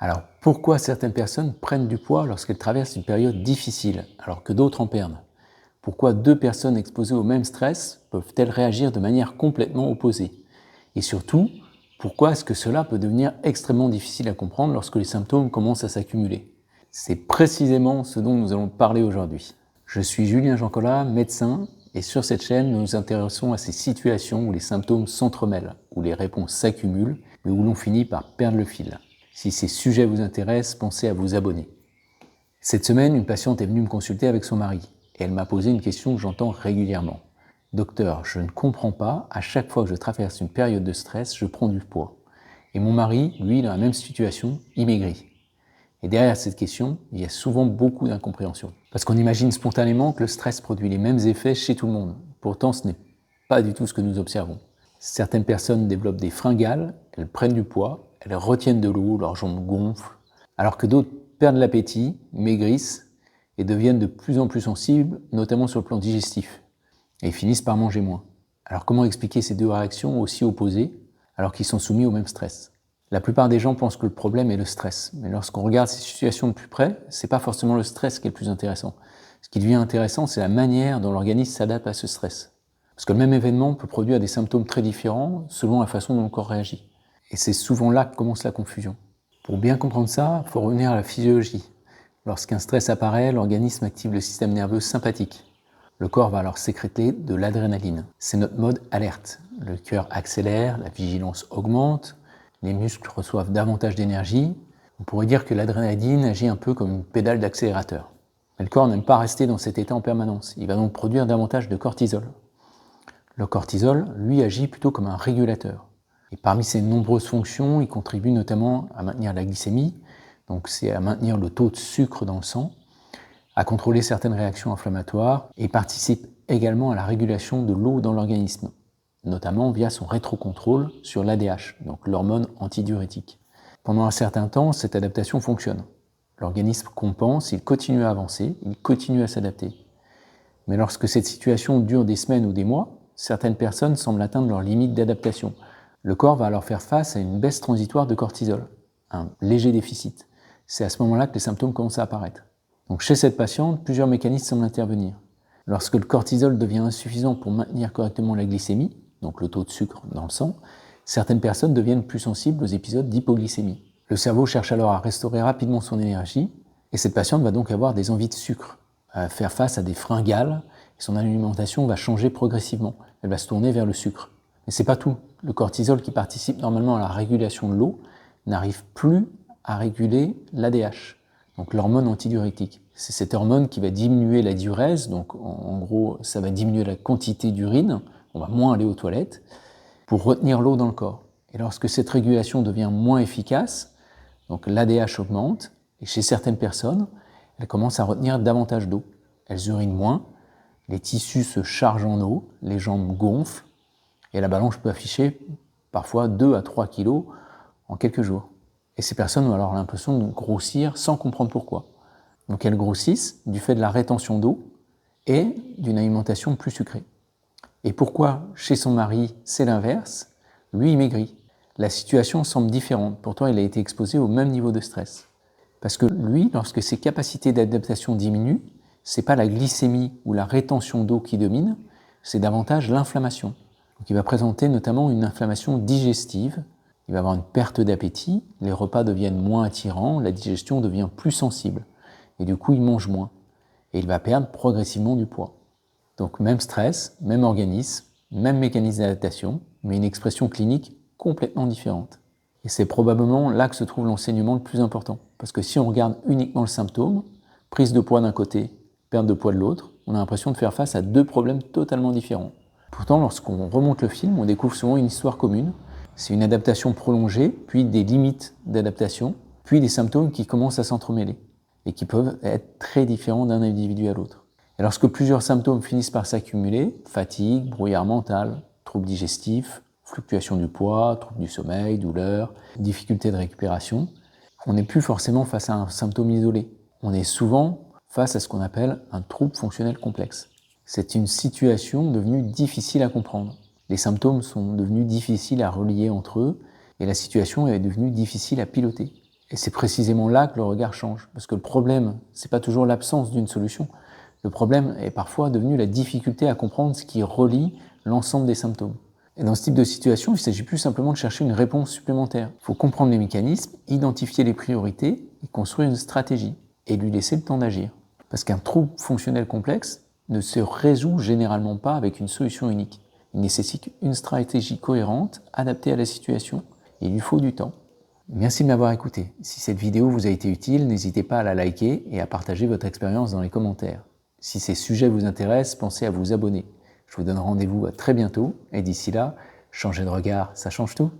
Alors, pourquoi certaines personnes prennent du poids lorsqu'elles traversent une période difficile, alors que d'autres en perdent? Pourquoi deux personnes exposées au même stress peuvent-elles réagir de manière complètement opposée? Et surtout, pourquoi est-ce que cela peut devenir extrêmement difficile à comprendre lorsque les symptômes commencent à s'accumuler? C'est précisément ce dont nous allons parler aujourd'hui. Je suis Julien Jancola, médecin, et sur cette chaîne, nous nous intéressons à ces situations où les symptômes s'entremêlent, où les réponses s'accumulent, mais où l'on finit par perdre le fil. Si ces sujets vous intéressent, pensez à vous abonner. Cette semaine, une patiente est venue me consulter avec son mari, et elle m'a posé une question que j'entends régulièrement. Docteur, je ne comprends pas, à chaque fois que je traverse une période de stress, je prends du poids. Et mon mari, lui, dans la même situation, il maigrit. Et derrière cette question, il y a souvent beaucoup d'incompréhension. Parce qu'on imagine spontanément que le stress produit les mêmes effets chez tout le monde. Pourtant, ce n'est pas du tout ce que nous observons. Certaines personnes développent des fringales, elles prennent du poids, elles retiennent de l'eau, leurs jambes gonflent, alors que d'autres perdent l'appétit, maigrissent et deviennent de plus en plus sensibles, notamment sur le plan digestif, et finissent par manger moins. Alors comment expliquer ces deux réactions aussi opposées, alors qu'ils sont soumis au même stress? La plupart des gens pensent que le problème est le stress, mais lorsqu'on regarde ces situations de plus près, c'est pas forcément le stress qui est le plus intéressant. Ce qui devient intéressant, c'est la manière dont l'organisme s'adapte à ce stress. Parce que le même événement peut produire des symptômes très différents selon la façon dont le corps réagit. Et c'est souvent là que commence la confusion. Pour bien comprendre ça, il faut revenir à la physiologie. Lorsqu'un stress apparaît, l'organisme active le système nerveux sympathique. Le corps va alors sécréter de l'adrénaline. C'est notre mode alerte. Le cœur accélère, la vigilance augmente, les muscles reçoivent davantage d'énergie. On pourrait dire que l'adrénaline agit un peu comme une pédale d'accélérateur. Mais le corps n'aime pas rester dans cet état en permanence. Il va donc produire davantage de cortisol. Le cortisol, lui, agit plutôt comme un régulateur. Et parmi ses nombreuses fonctions, il contribue notamment à maintenir la glycémie, donc c'est à maintenir le taux de sucre dans le sang, à contrôler certaines réactions inflammatoires et participe également à la régulation de l'eau dans l'organisme, notamment via son rétrocontrôle sur l'ADH, donc l'hormone antidiurétique. Pendant un certain temps, cette adaptation fonctionne. L'organisme compense, il continue à avancer, il continue à s'adapter. Mais lorsque cette situation dure des semaines ou des mois, certaines personnes semblent atteindre leur limite d'adaptation. Le corps va alors faire face à une baisse transitoire de cortisol, un léger déficit. C'est à ce moment-là que les symptômes commencent à apparaître. Donc chez cette patiente, plusieurs mécanismes semblent intervenir. Lorsque le cortisol devient insuffisant pour maintenir correctement la glycémie, donc le taux de sucre dans le sang, certaines personnes deviennent plus sensibles aux épisodes d'hypoglycémie. Le cerveau cherche alors à restaurer rapidement son énergie, et cette patiente va donc avoir des envies de sucre, faire face à des fringales, et son alimentation va changer progressivement. Elle va se tourner vers le sucre. Mais c'est pas tout. Le cortisol, qui participe normalement à la régulation de l'eau, n'arrive plus à réguler l'ADH, donc l'hormone antidiurétique. C'est cette hormone qui va diminuer la diurèse, donc en gros, ça va diminuer la quantité d'urine, on va moins aller aux toilettes, pour retenir l'eau dans le corps. Et lorsque cette régulation devient moins efficace, donc l'ADH augmente, et chez certaines personnes, elles commencent à retenir davantage d'eau. Elles urinent moins, les tissus se chargent en eau, les jambes gonflent, et la balance peut afficher parfois 2 à 3 kilos en quelques jours. Et ces personnes ont alors l'impression de grossir sans comprendre pourquoi. Donc elles grossissent du fait de la rétention d'eau et d'une alimentation plus sucrée. Et pourquoi chez son mari c'est l'inverse? Lui il maigrit. La situation semble différente, pourtant il a été exposé au même niveau de stress. Parce que lui, lorsque ses capacités d'adaptation diminuent, c'est pas la glycémie ou la rétention d'eau qui domine, c'est davantage l'inflammation. Donc il va présenter notamment une inflammation digestive, il va avoir une perte d'appétit, les repas deviennent moins attirants, la digestion devient plus sensible, et du coup il mange moins, et il va perdre progressivement du poids. Donc même stress, même organisme, même mécanisme d'adaptation, mais une expression clinique complètement différente. Et c'est probablement là que se trouve l'enseignement le plus important, parce que si on regarde uniquement le symptôme, prise de poids d'un côté, perte de poids de l'autre, on a l'impression de faire face à deux problèmes totalement différents. Pourtant, lorsqu'on remonte le film, on découvre souvent une histoire commune. C'est une adaptation prolongée, puis des limites d'adaptation, puis des symptômes qui commencent à s'entremêler et qui peuvent être très différents d'un individu à l'autre. Et lorsque plusieurs symptômes finissent par s'accumuler, fatigue, brouillard mental, troubles digestifs, fluctuation du poids, troubles du sommeil, douleurs, difficultés de récupération, on n'est plus forcément face à un symptôme isolé. On est souvent face à ce qu'on appelle un trouble fonctionnel complexe. C'est une situation devenue difficile à comprendre. Les symptômes sont devenus difficiles à relier entre eux et la situation est devenue difficile à piloter. Et c'est précisément là que le regard change, parce que le problème, c'est pas toujours l'absence d'une solution. Le problème est parfois devenu la difficulté à comprendre ce qui relie l'ensemble des symptômes. Et dans ce type de situation, il ne s'agit plus simplement de chercher une réponse supplémentaire. Il faut comprendre les mécanismes, identifier les priorités et construire une stratégie, et lui laisser le temps d'agir. Parce qu'un trouble fonctionnel complexe ne se résout généralement pas avec une solution unique. Il nécessite une stratégie cohérente, adaptée à la situation, et il lui faut du temps. Merci de m'avoir écouté. Si cette vidéo vous a été utile, n'hésitez pas à la liker et à partager votre expérience dans les commentaires. Si ces sujets vous intéressent, pensez à vous abonner. Je vous donne rendez-vous à très bientôt et d'ici là, changez de regard, ça change tout.